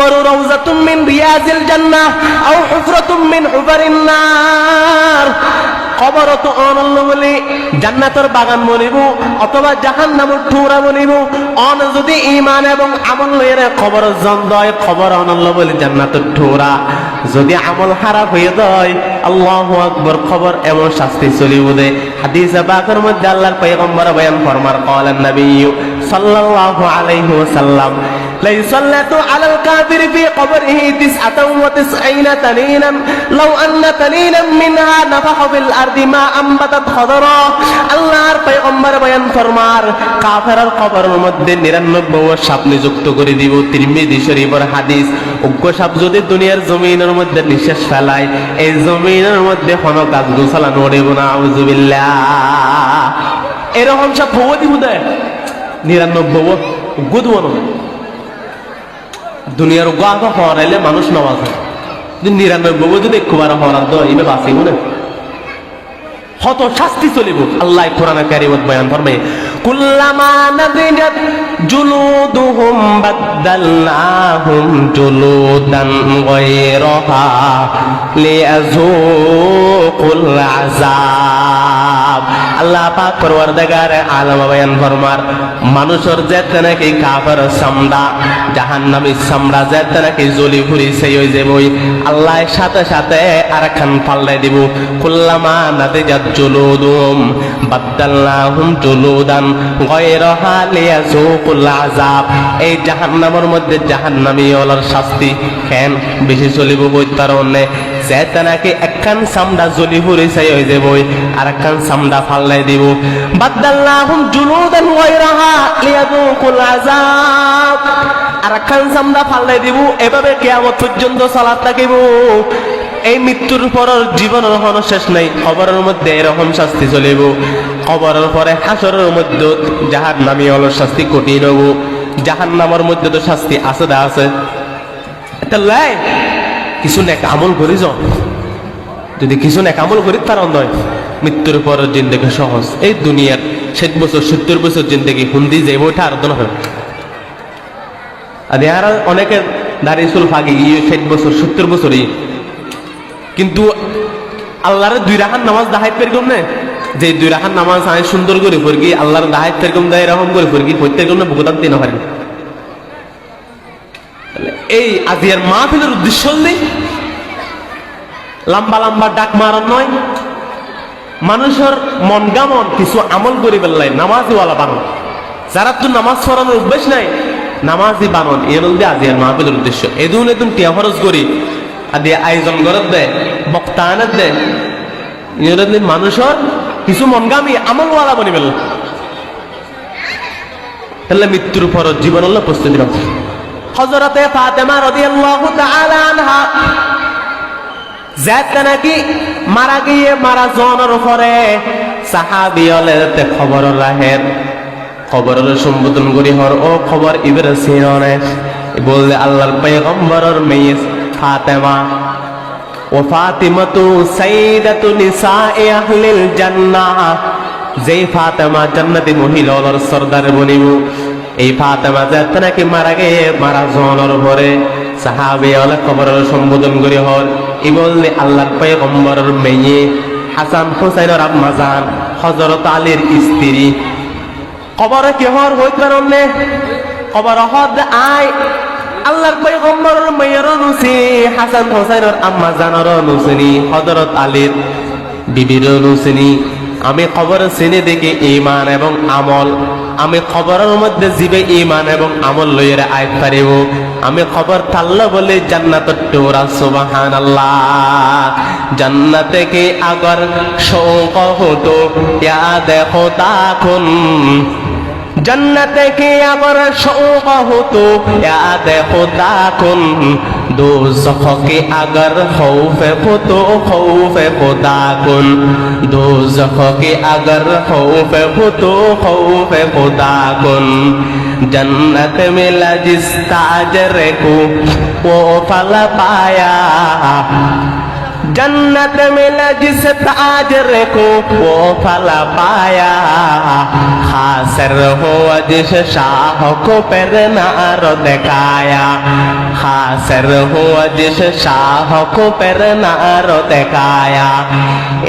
কবরু রাউযাতুম মিন রিয়াজিল জান্নাহ আও হুফরাতুম মিন হুফারিন নার। কবর তো অনন্য বলি জান্নাতের বাগান বলিব অথবা জাহান্নামের ঠুরা বলিব। অন যদি ঈমান এবং আমল লইরে কবর জন্দয় খবর অনন্য বলি জান্নাতের ঠুরা। যদি আমল খারাপ হয়ে যায় আল্লাহু আকবার খবর এমন শাস্তি চলিব দে। হাদিসে পাকের মধ্যে আল্লাহর পয়গম্বর বয়ান ফরমার ক্বালান নবী সাল্লাল্লাহু আলাইহি ওয়াসাল্লাম লা ইসাল্লাতু আলাল কাফির ফি কবরিহি 99 তানিনান লাউ আন্না তানিনান মিনহা নাফাহা ফিল আরদি মা আমবাতাত খাদরা। আল্লাহর পয়গম্বর বয়ান ফরমার কাফেরের কবরের মধ্যে 99 সাপ নিযুক্ত করে দিব। তিরমিজি শরীফের হাদিস। উগ্র সাপ যদি দুনিয়ার জমিনের মধ্যে নিঃশ্বাস ফেলায় এই জমিনের মধ্যে কোনো গাছ গোছালা নড়িব না। আউযুবিল্লাহ। এরকম সাপ হবো দিব দেয় 99 গুদবন দুনিয়ার গাছ হরাইলে মানুষ নামাজ হয় 99 যদি একবার হরার দয় এবার বাঁচিব না কত শাস্তি চলিব। আল্লাহ কোরআনে কারীমত বয়ান ফরমায় কুল্লামা নাদিজাত জুলুদুহুম বাদদালনাহুম জুলুদান গায়রাহা লিয়াযুকুল আযাব। আল্লাহ পাক পরওয়ারদিগার আলম বয়ান ফরমার মানুষের যেতে নাকি কাফের চামড়া জাহান্নামী চামড়া যেতে নাকি জ্বলি পুড়ি সেই হয়ে যাবই আল্লাহ সাথে সাথে আরেকখান পাল্লাই দিব। কুল্লামা নাদিজাত জুলুদুহুম বাদদালনাহুম জুলুদান গায়রাহা লিয়াযুকুল আযাব। এই জাহান্নামের মধ্যে জাহান্নামী ওলার শাস্তি কেন বেশি চলিব বৈতারণে যেতে নাকি একখান চামড়া জ্বলি পুড়ি সেই হয়ে যাবই আরেকখান চামড়া পাল্লাই দিব। বাদদালনাহুম জুলুদান গায়রাহা লিয়াযুকুল আযাব। আরেকখান চামড়া পাল্লাই দিব। এভাবে কিয়ামত পর্যন্ত সালাত থাকিব। এই মৃত্যুর পর জীবনের কোনো শেষ নাই। কবরের মধ্যে এরকম শাস্তি চলিব। কবরের পরে হাসরের মধ্যে জাহান্নামী হলো শাস্তি কঠিন হব। জাহান্নামের মধ্যে তো শাস্তি আছে দা আছে। এটা লাই কিছু নেক আমল করি যাও যদি কিছু নেক আমল করি তার নয় মৃত্যুর পর জিন্দেগি সহজ। এই দুনিয়ার 60 বছর 70 বছর জিন্দেগি হুন্দি যাইব ওইটা আর তো নয়। আর আর অনেকের দাঁড়িয়ে চুল ফাঁকি 60 বছর 70 বছরই কিন্তু আল্লাহর 2 রাকাত নামাজ দাহাইত পেরকম না যে 2 রাকাত নামাজ আয় সুন্দর করে পড়গি আল্লাহর দাহাইত পেরকম দেয় এরকম করে পড়গি প্রত্যেকজন ভুগতান তিন হয়। এই আজিয়ার মাহফিলের উদ্দেশ্য নেই লম্বা লম্বা ডাক মারার নয় মানুষের মন গামন কিছু আমল করি বেল্লাই নামাজিওয়ালা বানন যারা তো নামাজ পড়ানোর অভ্যেস নাই নামাজি বানন এর মধ্যে আজিয়ার মাহফিলের উদ্দেশ্য। এদুন এদুন টিয়া খরচ করি আদি আয়োজন করে দেয় বক্তা আনে দেয় মানুষের কিছু মনগামী আমলওয়ালা বনি বেল তাহলে মৃত্যুর পর জীবন হলো প্রস্তুতি রাখছে। হযরতে ফাতেমা রাদিয়াল্লাহু তাআলা আনহা যাতে নাকি মারা গিয়ে মারা যাওয়ার পরে সাহাবীয়লেতে খবর রাখেন খবরের সম্বোধন করি হর ও খবর ইবরা সিননে বললে আল্লাহর পয়গম্বরের মেয়ে ফাতেমা ও ফাতিমাতু সাইয়্যিদাতু নিসাই আহলিল জান্নাহ। যেই ফাতেমা জান্নাতি মহিলার সরদার বনিব এই ফাতেমা যাতে নাকি মারা গিয়ে মারা যাওয়ার পরে সাহাবীয়লে খবরের সম্বোধন করি হর ই বললে আল্লাহর পয়গম্বরের মেয়ে হাসান হুসাইনের আম্মা জান হযরত আলীর স্ত্রী কবরে কি হর হইতে পারনে কবর হদ আয় আল্লাহর পয়গম্বরের মেয়ের নুসি হাসান হুসাইনের আম্মা জানের নুসিনি হযরত আলীর বিবির নুসিনি। আমি খবর চিনি দেখি ঈমান এবং আমল আমি খবরের মধ্যে জীবে ঈমান এবং আমল লইরে আইত পারিব। আমি খবর তাল্লা বলে জান্নাতের টোরা সুবহানাল্লাহ। জান্নাতে কি আগর শৌক হতো ইয়াদ খোদা কুন जन्नत के अगर शौक हो तो याद खुदा कुन दोज़ख के अगर खौफ हो तो खौफ खुदा कुन दोज़ख के अगर खौफ हो तो खौफ खुदा कुन जन्नत मिला जिस ताजर को वो फल पाया जन्नत मिला जिस ताजर को वो फला पाया, हासिर हुआ जिस शाह को पर नार दिखाया, हासिर हुआ जिस शाह को पर नार दिखाया।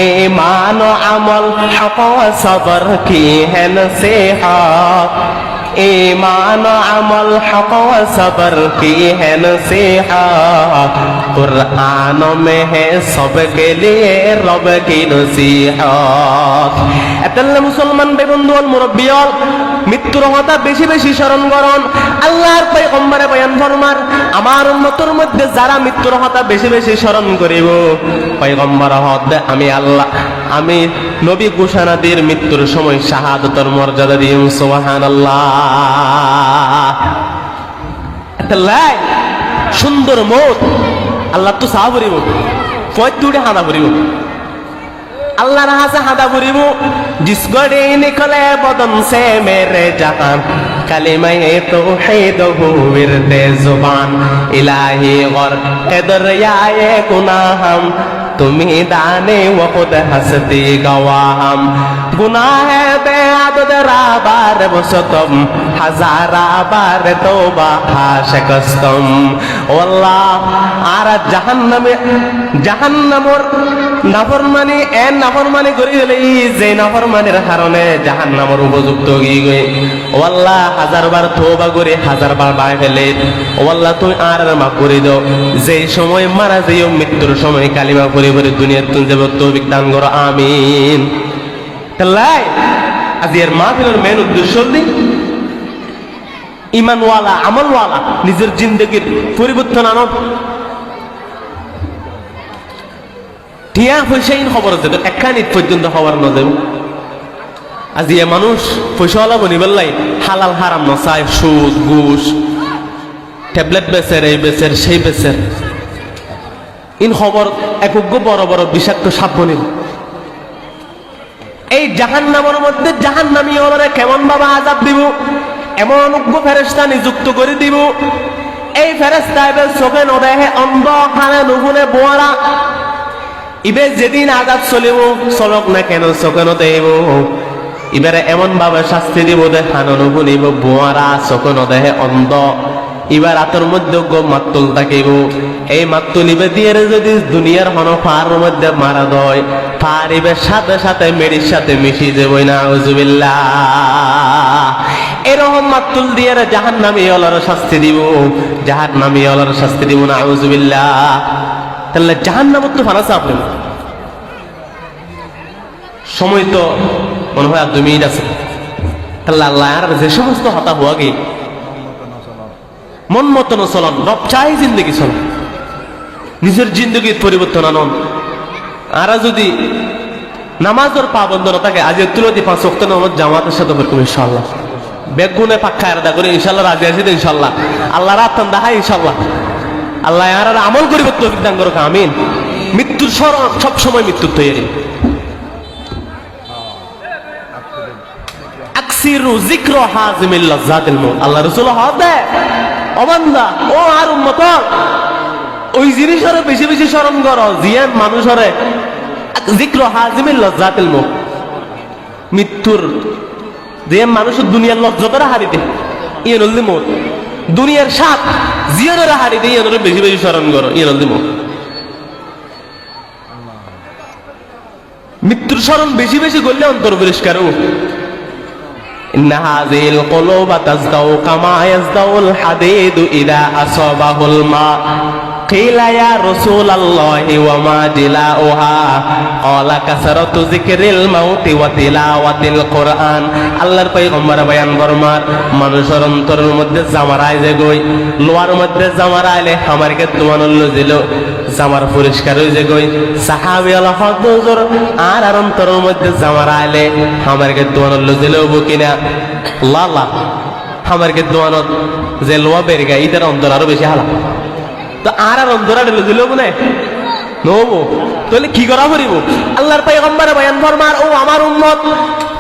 ईमान अमल हक सबर की है नसीहत, ईमान अमल हक सबर की है नसीहत, कुरान में है सबके लिए रब की नसीहत। এতলে মুসলমান বেবন্ধুল মুরব্বিয়ল মৃত্যুর কথা বেশি বেশি স্মরণ করুন। আল্লাহর পয়গম্বরে বয়ান ফরমান, আমার উম্মতের মধ্যে যারা মৃত্যুর কথা বেশি বেশি স্মরণ করিব, পয়গম্বর হদ আমি আল্লাহ আমি নবী ঘোষণা দিয়ে মৃত্যুর সময় শাহাদাতের মর্যাদা দিই। সুবহানাল্লাহ। এতলাই সুন্দর মত আল্লাহ তো সাহা করিব, কয় দুটে হানা করিব, अल्लाह रहा से हादा बुरीबू जिस गड़े निकले बदन से मेरे जहान, कलिमा तौहीद हो विरदे जुबान, इलाही गौर के दरियाए गुनाहम, तुम्ही दाने व खुद हंसती गवाहम, गुनाह बेअदद राबार बसतम, हजारा बार तौबा शिकस्तम। ओ अल्लाह आरा জাহান্নামের নাফরমানি নাফরমানি করি হলে যে নাফরমানির কারণে জাহান্নামের উপযুক্ত গিয়ে গই। ও আল্লাহ হাজার বার তওবা করে হাজার বার বাই ফেলে, ও আল্লাহ তুমি আর মাফ করে দাও। যে সময় মারা যাইও মৃত্যুর সময় কালিমা পড়ে পড়ে দুনিয়ার তুমি যাব তৌফিক দান করো, আমিন। তাহলে আজ এর মাহফিলের মেন উদ্দেশ্য হল ইমানওয়ালা আমলওয়ালা নিজের জিন্দগির পরিবর্তন আনো। টিয়া পয়সা ইন খবর আছে একখান ঈদ পর্যন্ত খবর ন যাব। আজ ইয়ে মানুষ পয়সাওয়ালা বনিবার লাই হালাল হারাম নচায়, সুদ ঘুষ ট্যাবলেট বেচের, এই বেচের সেই বেচের, ইন খবর একজ্ঞ বড় বড় বিষাক্ত সাপ বনিল। এই জাহান্নামের মধ্যে জাহান্নামী ওরা কেমন ভাবে আযাব দিব, এমন অজ্ঞ ফেরেশতা নিযুক্ত করে দিব। এই ফেরেশতা এবার চোখে নদেহে অন্ধ, কানে নুশুনে বোয়ারা, ইবে যেদিন আযাব চলিব চলক না কেন চোখে নদেব, ইবারে এমন ভাবে শাস্তি দিব দে কানে নুশুনিব বোয়ারা, চোখে নদেহে অন্ধ। এবার আতর মধ্যে মাতুল থাকিব, এই মাতুল ইবে দিয়ে যদি দুনিয়ার হন পার মধ্যে মারা দেয়, পার ইবের সাথে সাথে মেরির সাথে মিশি যাবই না, আউযুবিল্লাহ। এরকম মাতুল দিয়ে জাহান্নামী ওলার শাস্তি দিব, জাহান্নামী ওলার শাস্তি দিব না, আউযুবিল্লাহ। তাহলে জাহান্নামত তো ফানাসা আপনি সময় তো মনে হয় আর 2 মিনিট আছে। তাহলে আল্লাহ আর যে সমস্ত হতা হওয়া গে মন মতন চলন, রব চাই জিন্দগি চলন, নিজের জিন্দগির পরিবর্তন আনন। আর যদি নামাজের পাবন্ধ না থাকে, আজ তুলতি 5 ওয়াক্ত নামাজ জামাতের সাথে পড়কুম ইনশাআল্লাহ, বেগুনে পাক্কা এরদা করে ইনশাআল্লাহ রাজি আছি ইনশাআল্লাহ, আল্লাহ রাতান দেখাই ইনশাআল্লাহ। আল্লাহ আর আমল করিব তৌফিক দান করুক, আমিন। মৃত্যুর স্মরণ সব সময় মৃত্যুর তৈরি। আকসিরু যিকরা হাযিমিল লাযাতিল মউত, আল্লাহ রাসূল হদে ও বান্দা ও আর উম্মত ওই জিনিসের বেশি বেশি স্মরণ করো জিয়ান মানুষের যিকরা হাযিমিল লাযাতিল মউত, মৃত্যুর যে মানুষের দুনিয়ার লজ্জাটা হারিতে ইয়ে নলদি মউত, দুনিয়ার স্বাদ জিয়ানের হারিতে ইয়ে বেশি বেশি স্মরণ করো, ইয়ে নলদি মউত। মৃত্যুর স্মরণ বেশি বেশি করলে অন্তর পরিষ্কার। إن هذه القلوب تزدو كما يزدو الحديد إذا أصابه الماء قيل يا رسول الله وما جلاؤها قال كثرة ذكر الموت وتلاوة القرآن। আল্লাহর পয়গম্বর বয়ান ফরমান, মানুষের অন্তরের মধ্যে জামারায় যে গই, লোয়ার মধ্যে জামারাইলে আমারকে তোমানল দিল, জামার পরিষ্কার হয়ে যে গই। সাহাবী আল্লাহ হুজুর আর অন্তরের মধ্যে জামারাইলে আমারকে তোমানল দিল কিনা, লালা আমারকে দোয়ানত যে লোয়া বেড়ে গায় ইতার অন্তর আরো বেশি হালা, তো আর অন্তরা দিল বলে নবো, তাহলে কি করা করিব? আল্লাহর পয়গম্বর বয়ান ফরমান, ও আমার উম্মত,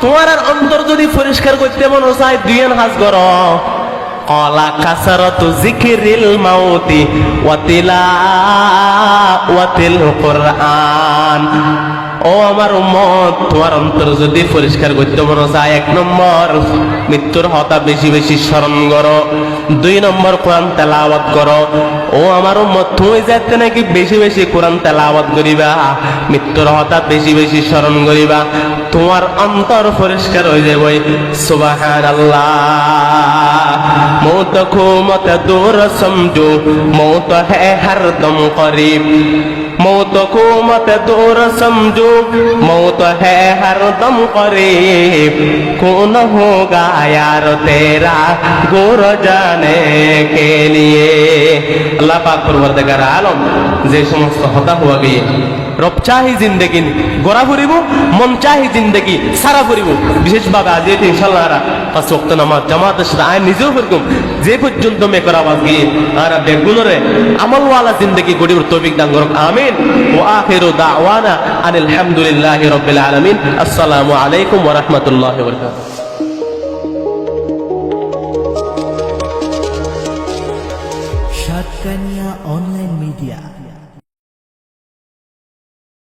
তোমার আর অন্তর যদি পরিষ্কার করতে মন চায় দুইয়ের হাজ করো, ক্বালা কাসারাতু যিকরিল মাউতি ওয়া তিলাওয়াতিল তিলাওয়াতিল কুরআন। ও আমার উম্মত, তোমার অন্তর যদি পরিষ্কার করতে মনে চায়, 1 নম্বর মৃত্যুর কথা বেশি বেশি স্মরণ করো, 2 নম্বর কোরআন তেলাওয়াত করো। ও আমার উম্মত, তুমি যাতে নাকি বেশি বেশি কোরআন তেলাওয়াত করিবা, মৃত্যুর কথা বেশি বেশি স্মরণ করিবা, তোমার অন্তর পরিষ্কার হয়ে যাবে। সুবহানাল্লাহ। मौत को मत दूर समझो, मौत है हरदम करीब। मौत को मत दूर समझो, मौत है हरदम करीब। कौन होगा यार तेरा गुर जाने के लिए। अल्लाह पाक परवरदिगार आलम যে সমস্ত হতা হওয়া গিয়ে রব চাহি জিন্দেগি গড়া ফুরিব, মন চাহি জিন্দেগি সারা ফুরিব। বিশেষভাবে আজ ইনশাল্লাহ 5 ওয়াক্ত নামাজ জামাতের সাথে আয় নিজেও ফিরকুম, যে পর্যন্ত মেকর আওয়াজ গিয়ে আর বেগুনরে আমলওয়ালা জিন্দেগি গড়ি তৌফিক দান করুক, আমিন। ওয়া আখিরু দাওয়ানা আনিল হামদুলিল্লাহি রাব্বিল আলামিন। আসসালামু আলাইকুম ওয়া রাহমাতুল্লাহি ওয়া বারাকাতুহু। Satkania online media.